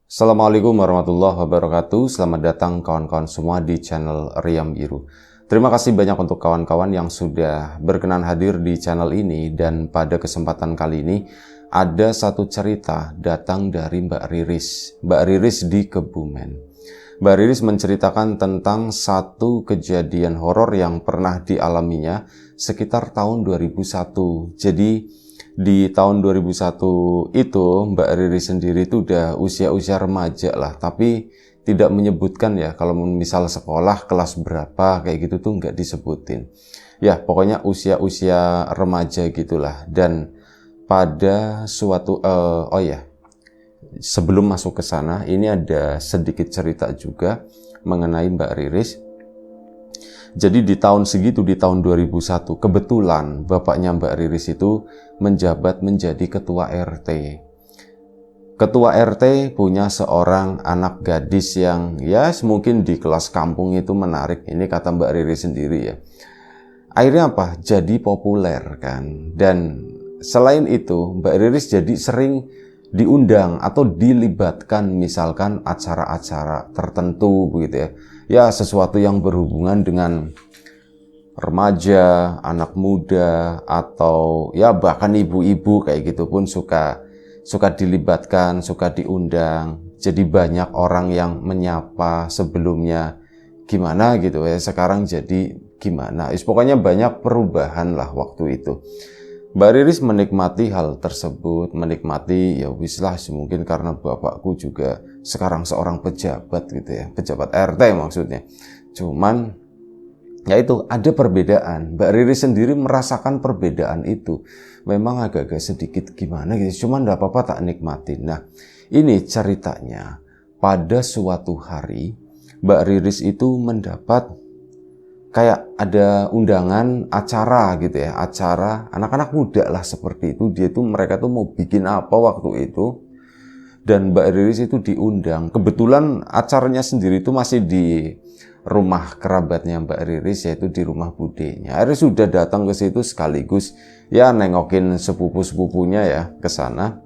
Assalamualaikum warahmatullahi wabarakatuh. Selamat datang kawan-kawan semua di channel Riam Biru. Terima kasih banyak untuk kawan-kawan yang sudah berkenan hadir di channel ini. Dan pada kesempatan kali ini ada satu cerita datang dari Mbak Riris. Mbak Riris di Kebumen. Mbak Riris menceritakan tentang satu kejadian horor yang pernah dialaminya sekitar tahun 2001. Jadi di tahun 2001 itu Mbak Riri sendiri itu udah usia-usia remaja lah, tapi tidak menyebutkan ya kalau misal sekolah kelas berapa kayak gitu tuh nggak disebutin. Ya pokoknya usia-usia remaja gitulah. Dan pada suatu sebelum masuk ke sana ini ada sedikit cerita juga mengenai Mbak Riris. Jadi di tahun segitu, di tahun 2001, kebetulan bapaknya Mbak Riris itu menjabat menjadi ketua RT. Ketua RT punya seorang anak gadis yang ya mungkin di kelas kampung itu menarik. Ini kata Mbak Riris sendiri ya. Akhirnya apa? Jadi populer kan. Dan selain itu Mbak Riris jadi sering diundang atau dilibatkan misalkan acara-acara tertentu begitu ya. Ya sesuatu yang berhubungan dengan remaja, anak muda, atau ya bahkan ibu-ibu kayak gitu pun suka dilibatkan, suka diundang. Jadi banyak orang yang menyapa sebelumnya gimana gitu ya, sekarang jadi gimana. Pokoknya banyak perubahan lah waktu itu. Mbak Riris menikmati hal tersebut, menikmati ya wis lah, mungkin karena bapakku juga sekarang seorang pejabat gitu ya, pejabat RT maksudnya. Cuman ya itu ada perbedaan. Mbak Riris sendiri merasakan perbedaan itu. Memang agak-agak sedikit gimana gitu, cuman enggak apa-apa tak nikmatin. Nah, ini ceritanya pada suatu hari Mbak Riris itu mendapat kayak ada undangan acara gitu ya, acara anak-anak muda lah seperti itu. Mereka tuh mau bikin apa waktu itu, dan Mbak Riris itu diundang. Kebetulan acaranya sendiri itu masih di rumah kerabatnya Mbak Riris, yaitu di rumah budenya. Riris sudah datang ke situ sekaligus ya nengokin sepupu-sepupunya ya ke sana.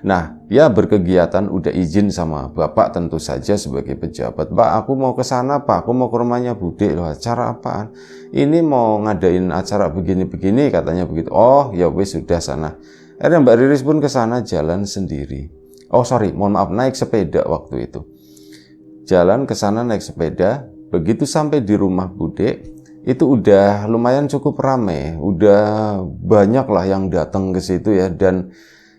Nah, ya berkegiatan udah izin sama bapak tentu saja sebagai pejabat. Pak, aku mau ke sana, Pak. Aku mau ke rumahnya Bude. Loh, acara apaan? Ini mau ngadain acara begini-begini katanya begitu. Oh, ya wis sudah sana. Akhirnya Mbak Riris pun ke sana jalan sendiri. Oh, sorry, mohon maaf, naik sepeda waktu itu. Jalan ke sana naik sepeda. Begitu sampai di rumah Bude, itu udah lumayan cukup ramai. Udah banyak lah yang datang ke situ ya, dan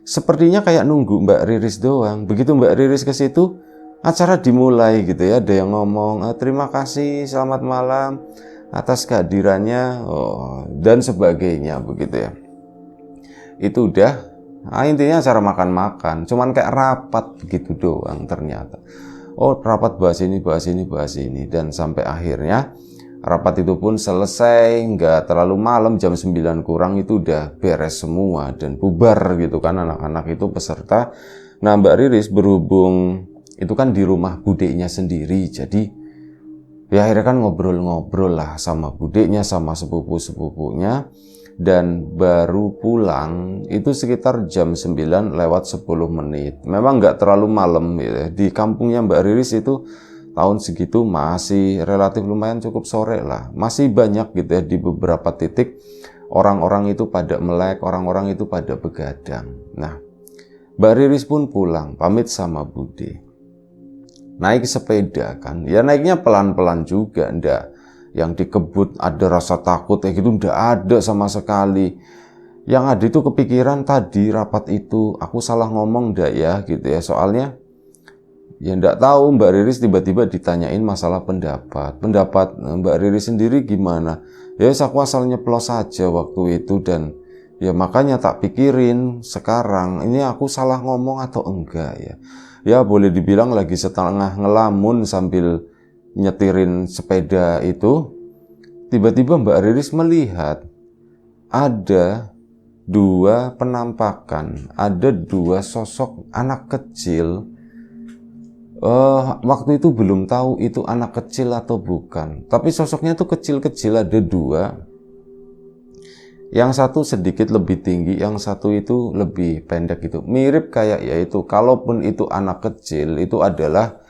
sepertinya kayak nunggu Mbak Riris doang. Begitu Mbak Riris ke situ, acara dimulai gitu ya. Ada yang ngomong, terima kasih, selamat malam atas kehadirannya, dan sebagainya begitu ya. Itu udah, intinya acara makan-makan. Cuman kayak rapat gitu doang ternyata. Oh, rapat bahas ini, bahas ini, bahas ini. Dan sampai akhirnya rapat itu pun selesai, nggak terlalu malam, jam 9 kurang itu udah beres semua dan bubar gitu kan anak-anak itu peserta. Nah, Mbak Riris berhubung itu kan di rumah budenya sendiri, jadi ya akhirnya kan ngobrol-ngobrol lah sama budenya, sama sepupu-sepupunya, dan baru pulang itu sekitar jam 9 lewat 10 menit. Memang nggak terlalu malam ya. Di kampungnya Mbak Riris itu tahun segitu masih relatif lumayan cukup sore lah. Masih banyak gitu ya di beberapa titik orang-orang itu pada melek, orang-orang itu pada begadang. Nah, Mbak Riris pun pulang, pamit sama Bude. Naik sepeda kan, ya naiknya pelan-pelan juga, ndak yang dikebut ada rasa takut kayak gitu, ndak ada sama sekali. Yang ada itu kepikiran tadi rapat itu, aku salah ngomong ndak ya gitu ya, soalnya ya enggak tahu. Mbak Riris tiba-tiba ditanyain masalah pendapat Mbak Riris sendiri gimana. Ya aku asal nyeplos saja waktu itu, dan ya makanya tak pikirin sekarang ini aku salah ngomong atau enggak ya. Ya boleh dibilang lagi setengah ngelamun sambil nyetirin sepeda itu. Tiba-tiba Mbak Riris melihat ada dua penampakan, ada dua sosok anak kecil. Waktu itu belum tahu itu anak kecil atau bukan, tapi sosoknya tuh kecil-kecil, ada dua. Yang satu sedikit lebih tinggi, yang satu itu lebih pendek gitu. Mirip kayak yaitu, kalaupun itu anak kecil, itu adalah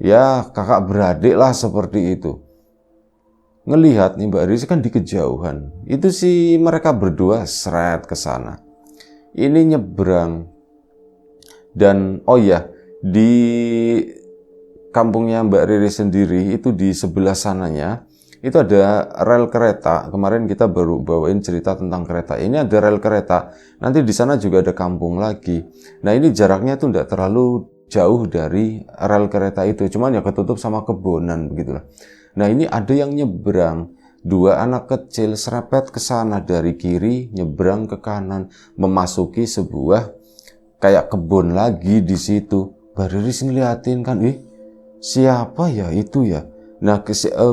ya kakak beradik lah seperti itu. Ngelihat nih Mbak Riris kan di kejauhan. Itu sih mereka berdua seret ke sana. Ini nyebrang. Dan oh ya, di kampungnya Mbak Riris sendiri itu di sebelah sananya itu ada rel kereta. Kemarin kita baru bawain cerita tentang kereta. Ini ada rel kereta. Nanti di sana juga ada kampung lagi. Nah ini jaraknya tuh tidak terlalu jauh dari rel kereta itu. Cuman ya ketutup sama kebonan begitulah. Nah ini ada yang nyebrang. Dua anak kecil serepet ke sana dari kiri, nyebrang ke kanan, memasuki sebuah kayak kebun lagi di situ. Mbak Riris ngeliatin kan, siapa ya itu ya? Nah,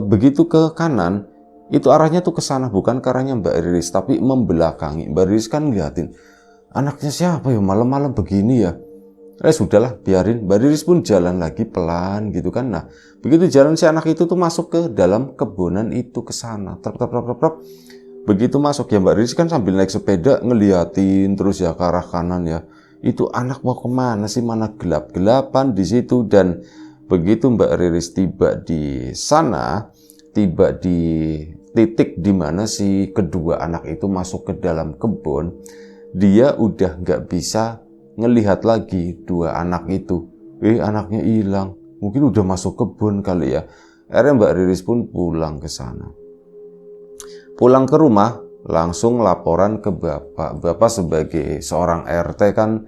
begitu ke kanan, itu arahnya tuh ke sana, bukan ke arahnya Mbak Riris, tapi membelakangi. Mbak Riris kan ngeliatin, anaknya siapa ya malam-malam begini ya? Sudahlah, biarin. Mbak Riris pun jalan lagi pelan gitu kan. Nah, begitu jalan si anak itu tuh masuk ke dalam kebunan itu ke sana. Begitu masuk ya Mbak Riris kan sambil naik sepeda ngeliatin terus ya ke arah kanan ya. Itu anak mau kemana sih, mana gelap-gelapan di situ. Dan begitu Mbak Riris tiba di sana, tiba di titik di mana si kedua anak itu masuk ke dalam kebun, dia udah nggak bisa ngelihat lagi dua anak itu. Anaknya hilang, mungkin udah masuk kebun kali ya. Akhirnya Mbak Riris pun pulang ke sana. Pulang ke rumah, langsung laporan ke bapak. Bapak sebagai seorang RT kan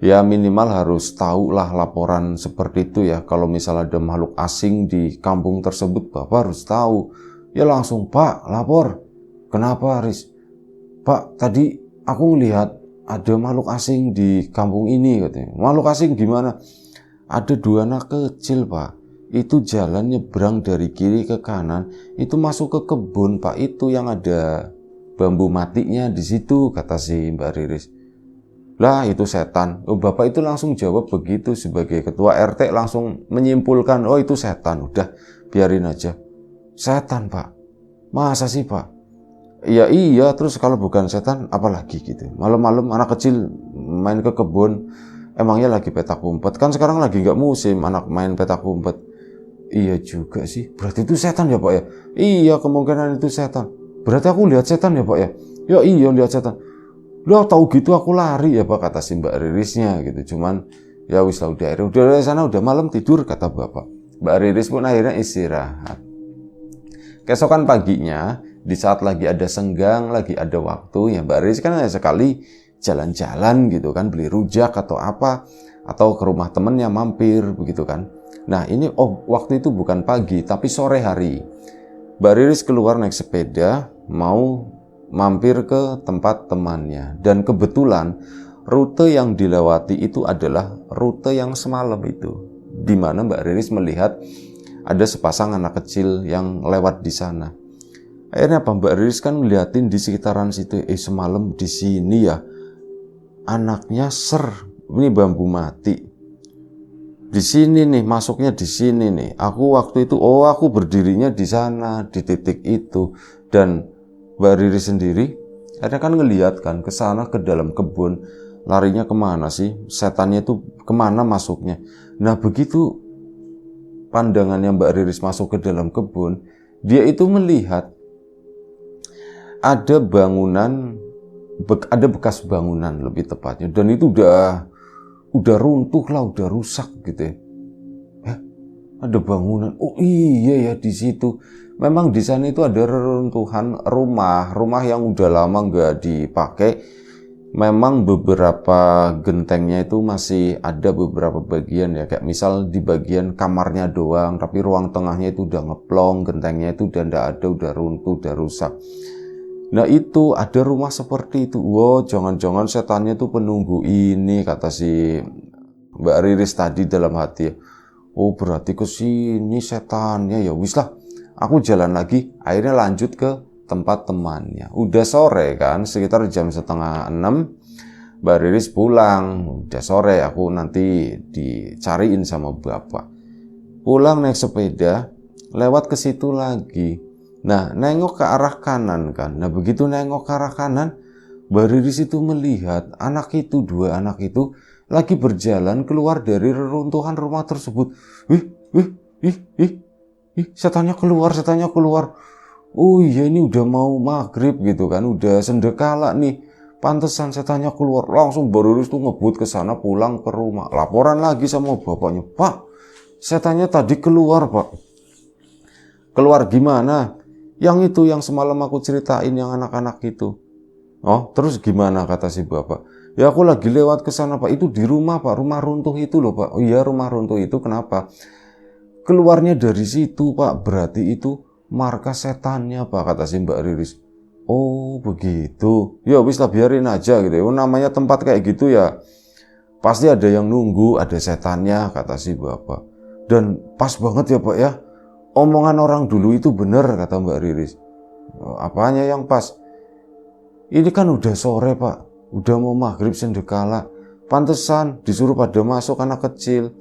ya minimal harus tahu lah laporan seperti itu ya. Kalau misalnya ada makhluk asing di kampung tersebut, bapak harus tahu. Ya langsung, Pak, lapor. Kenapa, Riz? Pak, tadi aku ngelihat ada makhluk asing di kampung ini katanya. Makhluk asing gimana? Ada dua anak kecil, Pak. Itu jalan nyebrang dari kiri ke kanan, itu masuk ke kebun, Pak. Itu yang ada bambu matinya di situ, kata si Mbak Riris. Lah itu setan. Bapak itu langsung jawab begitu sebagai ketua RT, langsung menyimpulkan, oh itu setan. Udah biarin aja. Setan, Pak. Masa sih, Pak? Iya, terus kalau bukan setan apalagi gitu. Malam-malam anak kecil main ke kebun, emangnya lagi petak umpet. Kan sekarang lagi nggak musim anak main petak umpet. Iya juga sih. Berarti itu setan ya, Pak ya? Iya, kemungkinan itu setan. Berarti aku lihat setan ya, Pak ya? Ya iya, lihat setan. Lah tahu gitu aku lari ya, Pak, kata si Mbak Ririsnya gitu. Cuman ya wis lah, udah dari sana udah malam tidur, kata Bapak. Mbak Riris pun akhirnya istirahat. Keesokan paginya, di saat lagi ada senggang, lagi ada waktu, ya Mbak Riris kan sekali jalan-jalan gitu kan, beli rujak atau apa, atau ke rumah temennya mampir begitu kan. Nah ini waktu itu bukan pagi tapi sore hari. Mbak Riris keluar naik sepeda mau mampir ke tempat temannya, dan kebetulan rute yang dilewati itu adalah rute yang semalam itu, di mana Mbak Riris melihat ada sepasang anak kecil yang lewat di sana. Akhirnya apa, Mbak Riris kan ngeliatin di sekitaran situ, semalam di sini ya anaknya ini bambu mati. Di sini nih, masuknya di sini nih. Aku waktu itu, aku berdirinya di sana, di titik itu. Dan Mbak Riris sendiri, akhirnya kan ngeliat kan ke sana, ke dalam kebun. Larinya kemana sih? Setannya itu kemana masuknya? Nah begitu pandangannya Mbak Riris masuk ke dalam kebun, dia itu melihat ada bangunan, ada bekas bangunan lebih tepatnya. Dan itu udah runtuh lah, udah rusak gitu ya. Ada bangunan. Oh iya ya, di situ. Memang di sana itu ada reruntuhan rumah yang udah lama nggak dipakai. Memang beberapa gentengnya itu masih ada beberapa bagian ya, kayak misal di bagian kamarnya doang, tapi ruang tengahnya itu udah ngeplong, gentengnya itu udah nggak ada, udah runtuh, udah rusak. Nah itu ada rumah seperti itu. Wow, jangan-jangan setannya tuh penunggu ini, kata si Mbak Riris tadi dalam hati. Oh berarti ke sini setannya, ya wis lah. Aku jalan lagi, akhirnya lanjut ke tempat temannya. Udah sore kan, sekitar jam 5:30 Mbak Riris pulang. Udah sore, aku nanti dicariin sama bapak. Pulang naik sepeda, lewat ke situ lagi. Nah, nengok ke arah kanan kan. Nah, begitu nengok ke arah kanan, Mbak Riris itu melihat dua anak itu lagi berjalan keluar dari reruntuhan rumah tersebut. Wih, wih, setannya keluar, setannya keluar. Oh iya, ini udah mau maghrib gitu kan, udah sendekala nih. Pantesan setannya keluar. Langsung Mbak Riris tuh ngebut ke sana, pulang ke rumah. Laporan lagi sama bapaknya, Pak, setannya tadi keluar, Pak. Keluar gimana? Yang itu yang semalam aku ceritain, yang anak-anak itu. Oh, terus gimana, kata si bapak? Ya aku lagi lewat ke sana, Pak. Itu di rumah, Pak. Rumah runtuh itu loh, Pak. Oh iya, rumah runtuh itu kenapa? Keluarnya dari situ, Pak. Berarti itu markas setannya, Pak, kata si Mbak Riris. Oh begitu. Ya wis lah, biarin aja gitu. Oh, namanya tempat kayak gitu ya pasti ada yang nunggu, ada setannya, kata si bapak. Dan pas banget ya, Pak ya. Omongan orang dulu itu bener, kata Mbak Riris. Apanya yang pas? Ini kan udah sore, Pak. Udah mau maghrib sendekala. Pantesan disuruh pada masuk anak kecil.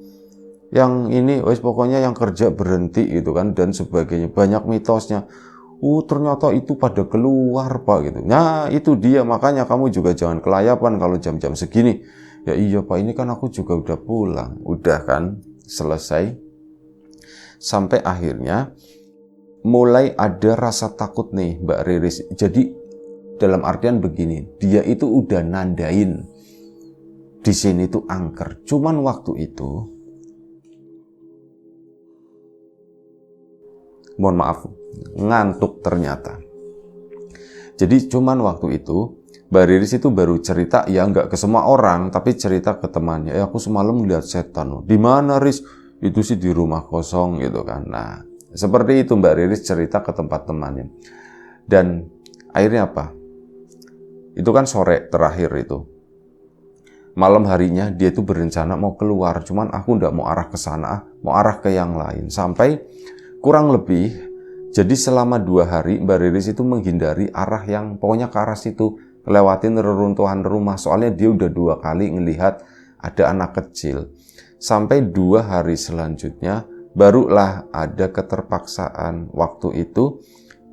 Yang ini, wes pokoknya yang kerja berhenti gitu kan, dan sebagainya. Banyak mitosnya. Ternyata itu pada keluar, Pak gitu. Nah itu dia, makanya kamu juga jangan kelayapan kalau jam-jam segini. Ya iya, Pak, ini kan aku juga udah pulang. Udah kan, selesai. Sampai akhirnya mulai ada rasa takut nih Mbak Riris. Jadi dalam artian begini, dia itu udah nandain di sini tuh angker. Cuman waktu itu, mohon maaf, ngantuk ternyata. Jadi cuman waktu itu Mbak Riris itu baru cerita, ya nggak ke semua orang, tapi cerita ke temannya. Ya aku semalam lihat setan. Di mana, Riz? Itu sih di rumah kosong gitu kan. Nah, seperti itu Mbak Riris cerita ke tempat temannya. Dan akhirnya apa? Itu kan sore terakhir itu. Malam harinya dia itu berencana mau keluar, cuman aku nggak mau arah ke sana, mau arah ke yang lain. Sampai kurang lebih, jadi selama 2 hari Mbak Riris itu menghindari arah yang pokoknya ke arah situ, lewatin reruntuhan rumah. Soalnya dia udah 2 kali ngelihat ada anak kecil. Sampai 2 hari selanjutnya barulah ada keterpaksaan. Waktu itu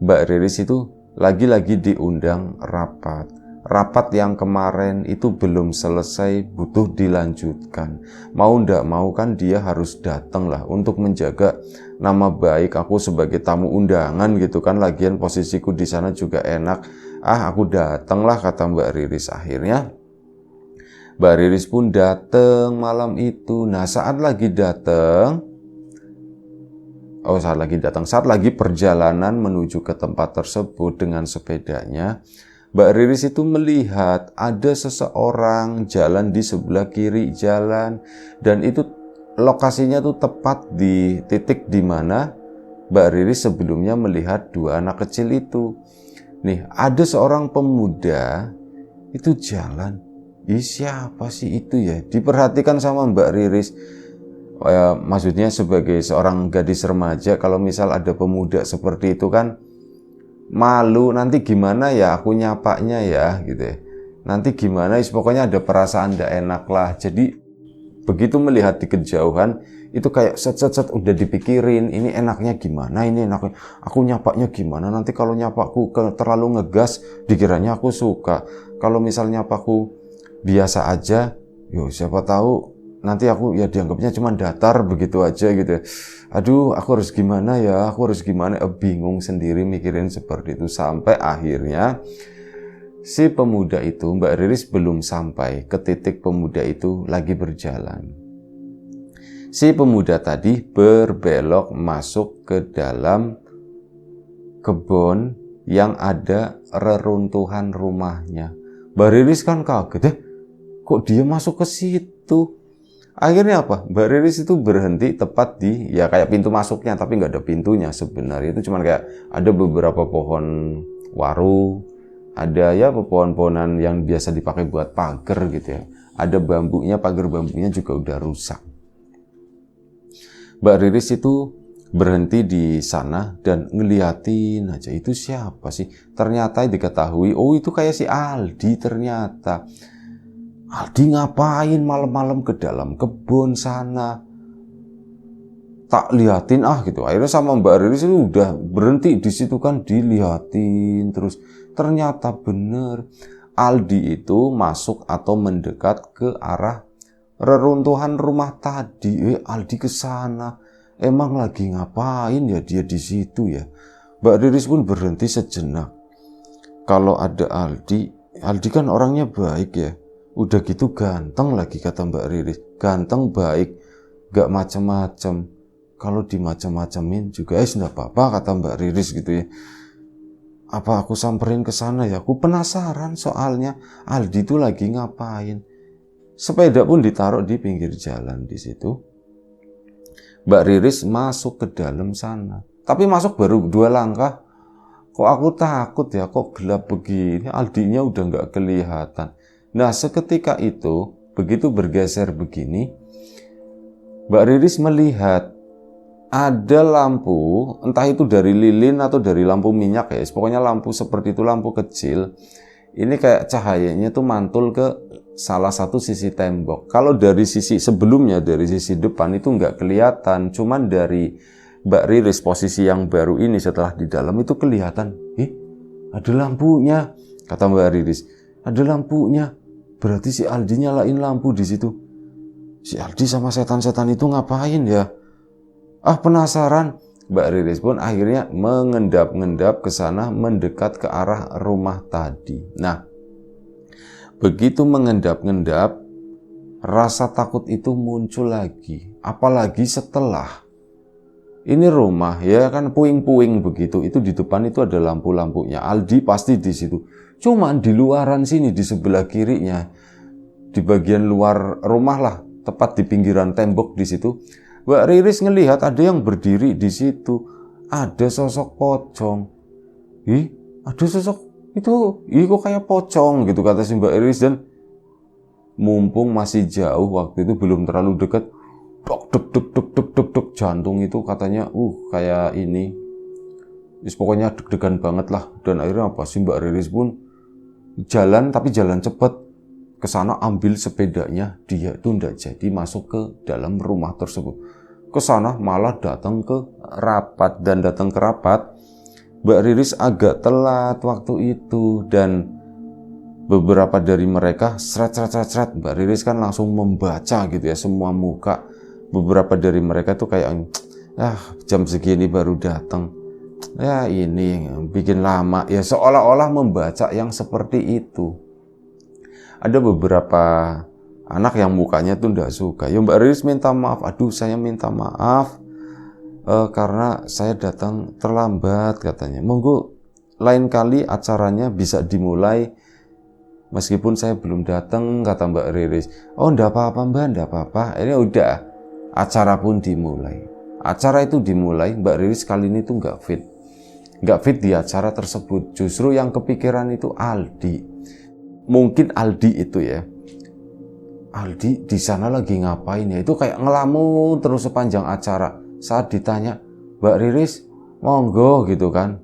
Mbak Riris itu lagi-lagi diundang rapat. Rapat yang kemarin itu belum selesai, butuh dilanjutkan. Mau ndak mau kan dia harus datang lah untuk menjaga nama baik aku sebagai tamu undangan gitu kan. Lagian posisiku di sana juga enak. Aku datang lah, kata Mbak Riris. Akhirnya Mbak Riris pun datang malam itu. Nah saat lagi perjalanan menuju ke tempat tersebut dengan sepedanya, Mbak Riris itu melihat ada seseorang jalan di sebelah kiri jalan, dan itu lokasinya tuh tepat di titik di mana Mbak Riris sebelumnya melihat 2 anak kecil itu. Nih, ada seorang pemuda itu jalan. Siapa sih itu ya? Diperhatikan sama Mbak Riris. Maksudnya sebagai seorang gadis remaja, kalau misal ada pemuda seperti itu kan malu, nanti gimana ya aku nyapanya ya gitu ya. Nanti gimana, pokoknya ada perasaan tidak enak lah. Jadi begitu melihat di kejauhan itu kayak set udah dipikirin, ini enaknya gimana, ini enaknya aku nyapanya gimana, nanti kalau nyapaku terlalu ngegas dikiranya aku suka, kalau misal nyapaku biasa aja, siapa tahu nanti aku ya dianggapnya cuma datar begitu aja gitu. Aduh, aku harus gimana ya, bingung sendiri mikirin seperti itu. Sampai akhirnya si pemuda itu, Mbak Riris belum sampai ke titik pemuda itu lagi berjalan. Si pemuda tadi berbelok masuk ke dalam kebun yang ada reruntuhan rumahnya. Mbak Riris kan kaget, kok dia masuk ke situ? Akhirnya apa? Mbak Riris itu berhenti tepat di, ya kayak pintu masuknya, tapi nggak ada pintunya sebenarnya. Itu cuma kayak ada beberapa pohon waru, ada ya pohon-pohonan yang biasa dipakai buat pagar gitu ya. Ada bambunya, pagar bambunya juga udah rusak. Mbak Riris itu berhenti di sana dan ngeliatin aja, itu siapa sih? Ternyata diketahui, itu kayak si Aldi ternyata. Aldi ngapain malam-malam ke dalam kebun sana? tak liatin gitu. Akhirnya sama Mbak Riris itu udah berhenti di situ kan, diliatin terus. Ternyata bener Aldi itu masuk atau mendekat ke arah reruntuhan rumah tadi. Aldi ke sana. Emang lagi ngapain ya dia di situ ya? Mbak Riris pun berhenti sejenak. Kalau ada Aldi kan orangnya baik ya. Udah gitu ganteng lagi, kata Mbak Riris. Ganteng, baik, gak macem-macem. Kalau dimacem-macemin juga enggak apa-apa, kata Mbak Riris gitu ya. Apa aku samperin ke sana ya? Aku penasaran soalnya Aldi itu lagi ngapain. Sepeda pun ditaruh di pinggir jalan di situ. Mbak Riris masuk ke dalam sana. Tapi masuk baru 2 langkah. Kok aku takut ya, kok gelap begini, Aldinya udah nggak kelihatan. Nah seketika itu, begitu bergeser begini, Mbak Riris melihat ada lampu, entah itu dari lilin atau dari lampu minyak ya, pokoknya lampu seperti itu, lampu kecil. Ini kayak cahayanya tuh mantul ke salah satu sisi tembok. Kalau dari sisi sebelumnya, dari sisi depan itu nggak kelihatan, cuman dari Mbak Riris posisi yang baru ini setelah di dalam itu kelihatan. Ada lampunya, kata Mbak Riris. Ada lampunya. Berarti si Aldi nyalain lampu di situ. Si Aldi sama setan-setan itu ngapain ya? Penasaran. Mbak Riris pun akhirnya mengendap-endap ke sana, mendekat ke arah rumah tadi. Nah, begitu mengendap-endap, rasa takut itu muncul lagi. Apalagi setelah ini rumah ya kan puing-puing begitu, itu di depan itu ada lampu-lampunya. Aldi pasti di situ. Cuman di luaran sini, di sebelah kirinya, di bagian luar rumah lah, tepat di pinggiran tembok di situ, Mbak Riris ngelihat ada yang berdiri di situ. Ada sosok pocong. Ada sosok itu, kok kayak pocong gitu, kata si Mbak Riris. Dan mumpung masih jauh, waktu itu belum terlalu dekat, dok dok dok dok dok dok dok, jantung itu katanya kayak ini, pokoknya deg-degan banget lah. Dan akhirnya apa sih, Mbak Riris pun jalan, tapi jalan cepet ke sana, ambil sepedanya. Dia itu ndak jadi masuk ke dalam rumah tersebut. Ke sana malah datang ke rapat, dan datang ke rapat Mbak Riris agak telat waktu itu, dan beberapa dari mereka seret. Mbak Riris kan langsung membaca gitu ya semua muka. Beberapa dari mereka tuh kayak jam segini baru datang. Ya ini bikin lama ya, seolah-olah membaca yang seperti itu. Ada beberapa anak yang mukanya tuh nggak suka. Ya Mbak Riris minta maaf. Saya minta maaf karena saya datang terlambat, katanya. Monggo lain kali acaranya bisa dimulai meskipun saya belum datang, kata Mbak Riris. Nggak apa-apa Mbak, nggak apa-apa. Ini udah, acara pun dimulai. Acara itu dimulai, Mbak Riris kali ini tuh nggak fit. Nggak fit di acara tersebut. Justru yang kepikiran itu Aldi. Mungkin Aldi itu ya. Aldi di sana lagi ngapain ya? Itu kayak ngelamun terus sepanjang acara. Saat ditanya, Mbak Riris, monggo gitu kan.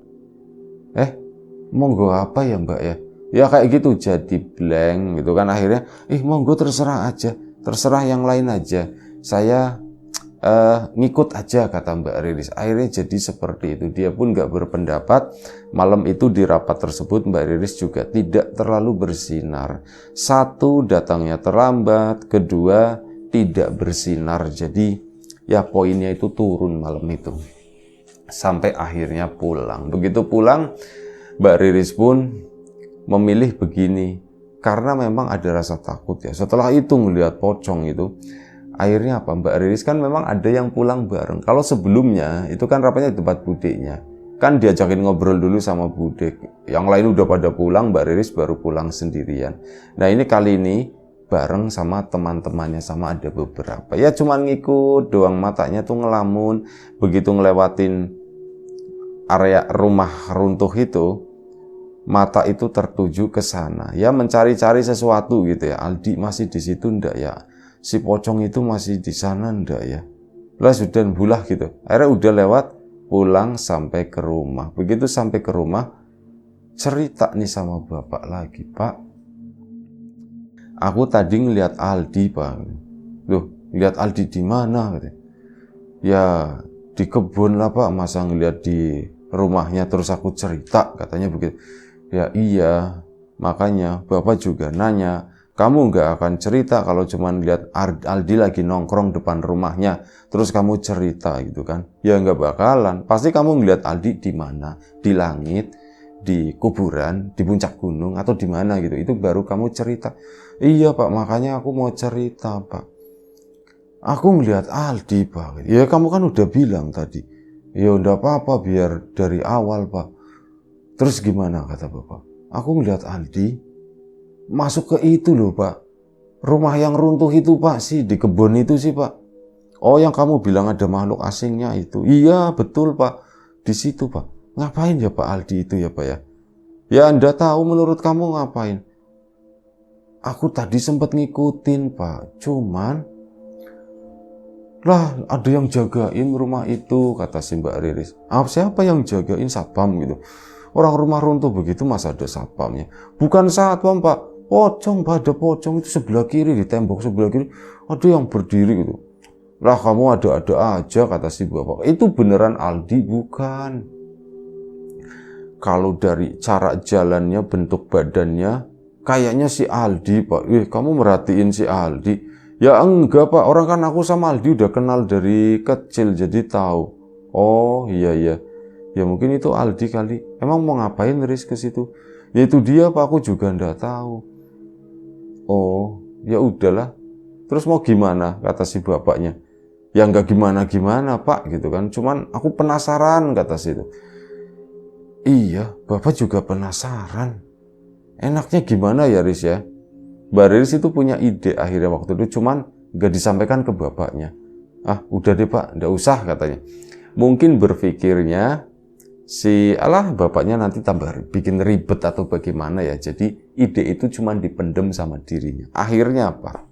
Monggo apa ya Mbak ya? Ya kayak gitu, jadi blank gitu kan. Akhirnya, monggo terserah aja. Terserah yang lain aja. Saya ngikut aja, kata Mbak Riris. Akhirnya jadi seperti itu. Dia pun gak berpendapat. Malam itu di rapat tersebut Mbak Riris juga tidak terlalu bersinar. Satu, datangnya terlambat. Kedua, tidak bersinar. Jadi ya poinnya itu turun malam itu. Sampai akhirnya pulang. Begitu pulang, Mbak Riris pun memilih begini. Karena memang ada rasa takut ya. Setelah itu ngelihat pocong itu, akhirnya apa? Mbak Riris kan memang ada yang pulang bareng. Kalau sebelumnya itu kan rapatnya di tempat budeknya. Kan diajakin ngobrol dulu sama budek. Yang lain udah pada pulang, Mbak Riris baru pulang sendirian. Nah ini kali ini bareng sama teman-temannya, sama ada beberapa. Ya cuman ngikut doang, matanya tuh ngelamun. Begitu ngelewatin area rumah runtuh itu, mata itu tertuju ke sana. Ya mencari-cari sesuatu gitu ya. Aldi masih di situ ndak ya? Si pocong itu masih di sana ndak ya? Lah sudah bulah gitu. Akhirnya udah lewat, pulang sampai ke rumah. Begitu sampai ke rumah, cerita nih sama bapak lagi, Pak. Aku tadi ngeliat Aldi, Pak. Loh, lihat Aldi di mana? Ya di kebun lah Pak, masa ngeliat di rumahnya terus aku cerita, katanya begitu. Ya iya, makanya Bapak juga nanya, kamu nggak akan cerita kalau cuma lihat Aldi lagi nongkrong depan rumahnya, terus kamu cerita gitu kan? Ya nggak bakalan. Pasti kamu ngeliat Aldi di mana? Di langit, di kuburan, di puncak gunung, atau di mana gitu. Itu baru kamu cerita. Iya Pak, makanya aku mau cerita Pak. Aku ngeliat Aldi Pak. Ya kamu kan udah bilang tadi. Ya udah apa-apa, biar dari awal Pak. Terus gimana kata Bapak? Aku ngeliat Aldi masuk ke itu loh Pak. Rumah yang runtuh itu Pak sih, di kebun itu sih Pak. Oh yang kamu bilang ada makhluk asingnya itu. Iya betul Pak. Di situ Pak. Ngapain ya Pak Aldi itu ya Pak ya? Ya Anda tahu, menurut kamu ngapain? Aku tadi sempat ngikutin Pak. Cuman lah ada yang jagain rumah itu, kata si Mbak Riris. Siapa yang jagain? Satpam gitu. Orang rumah runtuh begitu masa ada satpamnya? Bukan satpam Pak, pocong Pak, ada pocong itu sebelah kiri, di tembok sebelah kiri ada yang berdiri gitu. Lah kamu ada-ada aja, kata si bapak. Itu beneran Aldi bukan? Kalau dari cara jalannya, bentuk badannya, kayaknya si Aldi Pak. Kamu merhatiin si Aldi? Ya enggak Pak, orang kan aku sama Aldi udah kenal dari kecil, jadi tahu. Oh iya. Ya mungkin itu Aldi kali. Emang mau ngapain Riz ke situ? Ya itu dia Pak, aku juga ndak tahu. Oh, ya udahlah. Terus mau gimana? Kata si bapaknya. Ya nggak gimana-gimana Pak gitu kan. Cuman aku penasaran, kata si itu. Iya, Bapak juga penasaran. Enaknya gimana ya Riz ya? Mbak Riz itu punya ide akhirnya waktu itu, cuman nggak disampaikan ke bapaknya. Udah deh Pak, nggak usah katanya. Mungkin berpikirnya bapaknya nanti tambah bikin ribet atau bagaimana ya. Jadi ide itu cuma dipendem sama dirinya. Akhirnya apa?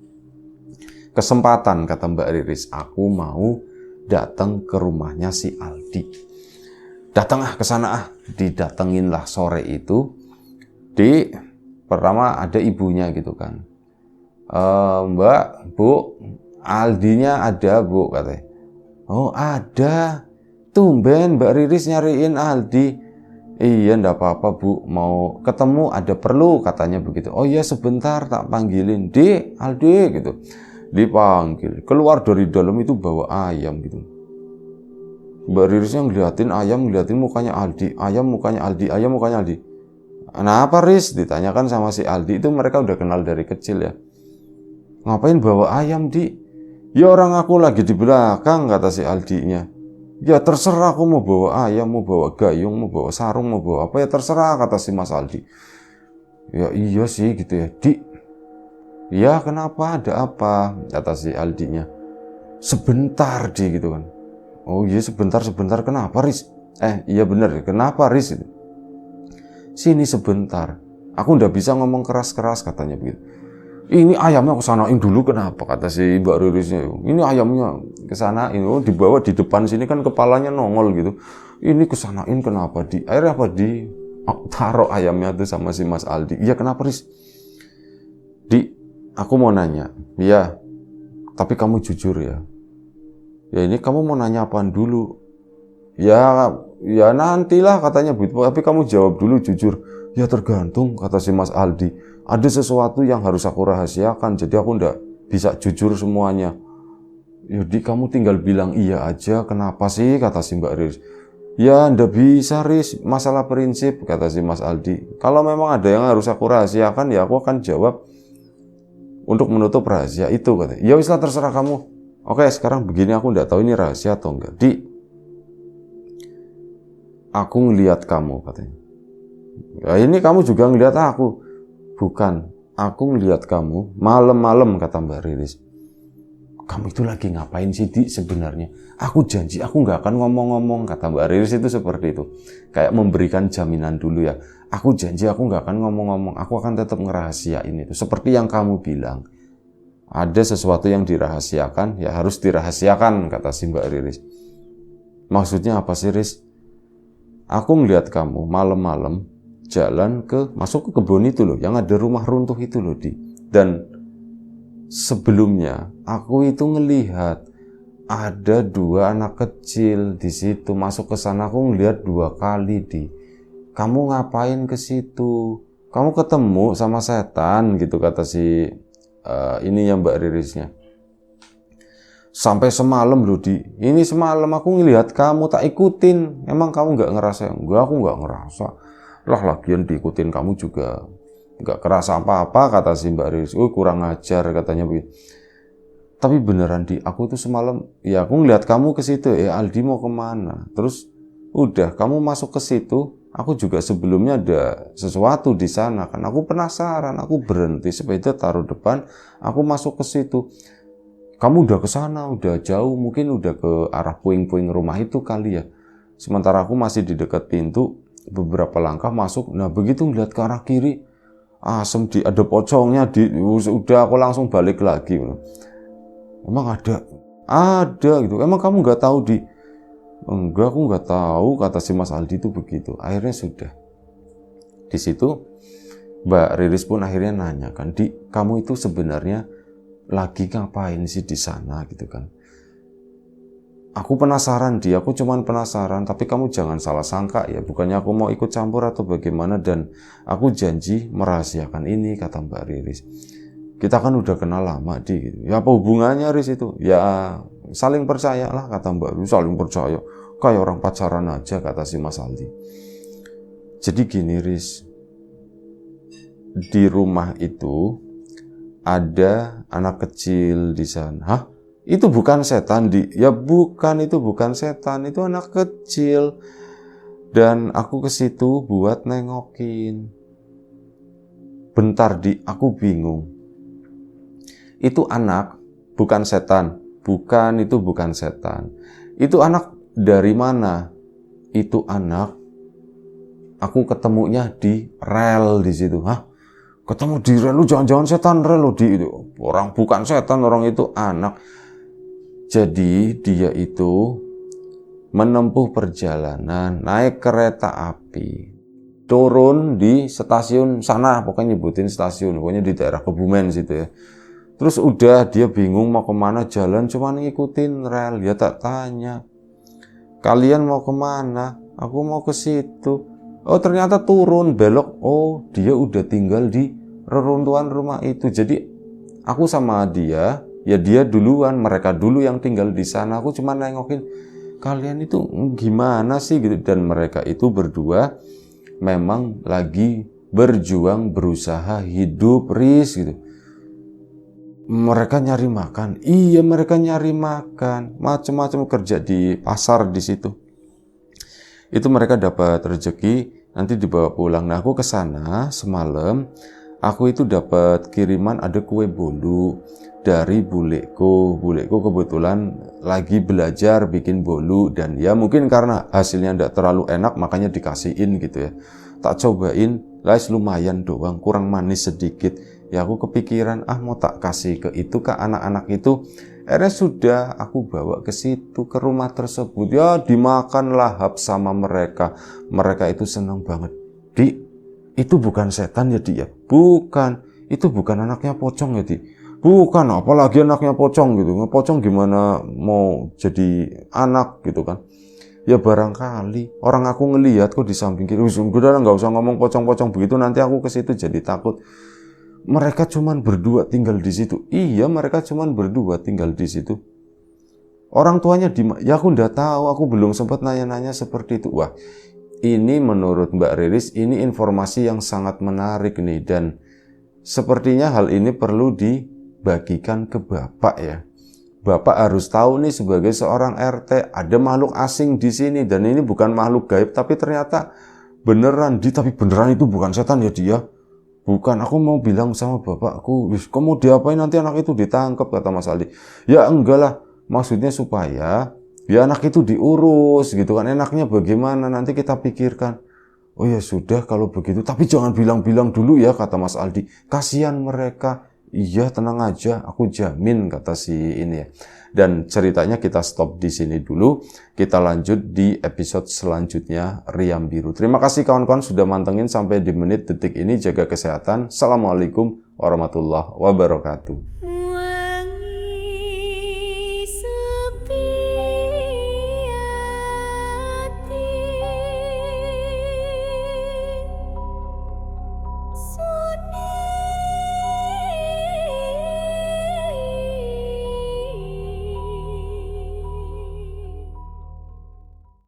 Kesempatan, kata Mbak Riris, aku mau datang ke rumahnya si Aldi. Datang ke sana didatengin lah sore itu. Pertama ada ibunya gitu kan. Mbak, Bu, Aldinya ada Bu, katanya. Oh ada. Tumben Mbak Riris nyariin Aldi. Iya ndak apa-apa Bu, mau ketemu, ada perlu, katanya begitu. Oh iya sebentar, tak panggilin. Aldi gitu. Dipanggil, keluar dari dalam itu bawa ayam gitu. Mbak Ririsnya ngeliatin ayam, ngeliatin mukanya Aldi. Ayam mukanya Aldi, ayam mukanya Aldi. Kenapa Riz? Ditanyakan sama si Aldi. Itu mereka udah kenal dari kecil ya. Ngapain bawa ayam Di? Ya orang aku lagi di belakang, kata si Aldinya. Ya terserah, aku mau bawa ayam, mau bawa gayung, mau bawa sarung, mau bawa apa ya terserah, kata si Mas Aldi. Ya iya sih gitu ya. Ya kenapa, ada apa, kata si Aldinya. Sebentar Di gitu kan. Oh iya sebentar kenapa Riz? Iya bener, kenapa Riz? Sini sebentar, aku ndak bisa ngomong keras-keras, katanya begitu. Ini ayamnya kesanain dulu, kenapa, kata si Mbak Ririsnya. Ini ayamnya kesanain, dibawa di depan sini kan kepalanya nongol gitu. Ini kesanain kenapa Di? Akhirnya apa Di? Taruh ayamnya tuh sama si Mas Aldi. Iya kenapa Riz? Di, aku mau nanya. Iya, tapi kamu jujur ya. Ya ini kamu mau nanya apaan dulu? Ya nantilah, katanya begitu. Tapi kamu jawab dulu jujur. Ya tergantung, kata si Mas Aldi. Ada sesuatu yang harus aku rahasiakan, jadi aku ndak bisa jujur semuanya. Yudi kamu tinggal bilang iya aja, kenapa sih, kata si Mbak Riz. Ya ndak bisa Riz, masalah prinsip, kata si Mas Aldi. Kalau memang ada yang harus aku rahasiakan, ya aku akan jawab untuk menutup rahasia itu, kata. Ya wislah terserah kamu. Oke sekarang begini, aku ndak tahu ini rahasia atau enggak. Aku ngelihat kamu, katanya. Ya ini kamu juga ngelihat aku. Bukan, aku ngelihat kamu malam-malam, kata Mbak Riris. Kamu itu lagi ngapain sih Di sebenarnya? Aku janji aku nggak akan ngomong-ngomong, kata Mbak Riris itu seperti itu. Kayak memberikan jaminan dulu ya. Aku janji aku nggak akan ngomong-ngomong, aku akan tetap ngerahasiain itu. Seperti yang kamu bilang. Ada sesuatu yang dirahasiakan, ya harus dirahasiakan, kata si Mbak Riris. Maksudnya apa sih Riz? Aku ngelihat kamu malam-malam jalan masuk ke kebun itu loh, yang ada rumah runtuh itu loh Di. Dan sebelumnya aku itu ngelihat ada 2 anak kecil di situ masuk ke sana. Aku ngeliat 2 kali, Di. Kamu ngapain ke situ? Kamu ketemu sama setan gitu, kata si ini yang Mbak Ririsnya. Sampai semalam loh, Di. Ini semalam aku ngelihat kamu, tak ikutin. Emang kamu nggak ngerasa? Enggak, aku nggak ngerasa. Lah lagian diikutin kamu juga nggak kerasa apa-apa, kata si Mbak Riris. Oh, kurang ajar, katanya begitu. Tapi beneran, Di, aku itu semalam, ya aku ngeliat kamu ke situ, Aldi mau kemana? Terus udah kamu masuk ke situ, aku juga sebelumnya ada sesuatu di sana kan. Aku penasaran, aku berhenti sepeda taruh depan, aku masuk ke situ. Kamu udah ke sana, udah jauh, mungkin udah ke arah puing-puing rumah itu kali ya. Sementara aku masih di dekat pintu, beberapa langkah masuk. Nah begitu ngeliat ke arah kiri, asem, Di, ada pocongnya, Di. Udah aku langsung balik lagi. Emang ada gitu. Emang kamu nggak tahu, Di? Enggak, aku nggak tahu, kata si Mas Aldi itu begitu. Akhirnya sudah. Di situ Mbak Riris pun akhirnya nanya kan, Di, kamu itu sebenarnya lagi ngapain sih di sana gitu kan? Aku penasaran, Di, aku cuman penasaran, tapi kamu jangan salah sangka ya, bukannya aku mau ikut campur atau bagaimana, dan aku janji merahasiakan ini, kata Mbak Riris. Kita kan udah kenal lama, Di. Ya apa hubungannya, Riz, itu? Ya saling percaya lah, kata Mbak Riz. Saling percaya. Kayak orang pacaran aja, kata si Mas Aldi. Jadi gini, Riz. Di rumah itu ada anak kecil di sana. Hah? Itu bukan setan, Di? Ya bukan, itu bukan setan. Itu anak kecil. Dan aku ke situ buat nengokin. Bentar, Di, aku bingung. Itu anak, bukan setan. Bukan, itu bukan setan. Itu anak dari mana? Itu anak, aku ketemunya di rel di situ. Hah? Ketemu di rel? Lu jangan-jangan setan rel lo, Di. Orang bukan setan, orang itu anak. Jadi dia itu menempuh perjalanan, naik kereta api, turun di stasiun sana, pokoknya nyebutin stasiun, pokoknya di daerah Kebumen situ ya. Terus udah dia bingung mau kemana, jalan cuma ngikutin rel. Ya tak tanya, kalian mau kemana? Aku mau ke situ. Oh ternyata turun belok. Oh dia udah tinggal di reruntuhan rumah itu. Jadi aku sama dia, ya dia duluan, mereka dulu yang tinggal di sana. Aku cuma nengokin, kalian itu gimana sih gitu. Dan mereka itu berdua memang lagi berjuang, berusaha hidup, Riz, gitu. Mereka nyari makan. Iya, mereka nyari makan. Macam-macam kerja di pasar di situ. Itu mereka dapat rezeki, nanti dibawa pulang. Nah, aku ke sana semalam. Aku itu dapat kiriman ada kue bolu dari buleku. Buleku kebetulan lagi belajar bikin bolu, dan ya mungkin karena hasilnya tidak terlalu enak makanya dikasihin gitu ya. Tak cobain, guys, lumayan doang, kurang manis sedikit. Ya aku kepikiran, mau tak kasih ke itu, ke anak-anak itu. Akhirnya sudah aku bawa ke situ, ke rumah tersebut. Ya dimakan lahap sama mereka. Mereka itu senang banget. Di, itu bukan setan ya, Di ya? Bukan. Itu bukan anaknya pocong ya, Di? Bukan, apalagi anaknya pocong gitu. Pocong gimana mau jadi anak gitu kan? Ya barangkali orang aku ngelihat kok di samping kiri. Udah nggak usah ngomong pocong-pocong begitu, nanti aku ke situ jadi takut. Mereka cuman berdua tinggal di situ. Iya, mereka cuman berdua tinggal di situ. Orang tuanya ya aku nggak tahu, aku belum sempat nanya-nanya seperti itu. Wah, ini menurut Mbak Riris, ini informasi yang sangat menarik nih, dan sepertinya hal ini perlu dibagikan ke Bapak ya. Bapak harus tahu nih sebagai seorang RT, ada makhluk asing di sini, dan ini bukan makhluk gaib, tapi ternyata beneran, tapi beneran itu bukan setan ya, dia. Bukan, aku mau bilang sama bapakku, kamu mau diapain nanti anak itu ditangkap, kata Mas Aldi. Ya enggak lah, maksudnya supaya ya anak itu diurus gitu kan, enaknya bagaimana nanti kita pikirkan. Oh ya sudah kalau begitu, tapi jangan bilang-bilang dulu ya, kata Mas Aldi. Kasihan mereka. Iya, tenang aja, aku jamin, kata si ini ya. Dan ceritanya kita stop di sini dulu. Kita lanjut di episode selanjutnya, Riam Biru. Terima kasih kawan-kawan sudah mantengin sampai di menit detik ini. Jaga kesehatan. Assalamualaikum warahmatullahi wabarakatuh.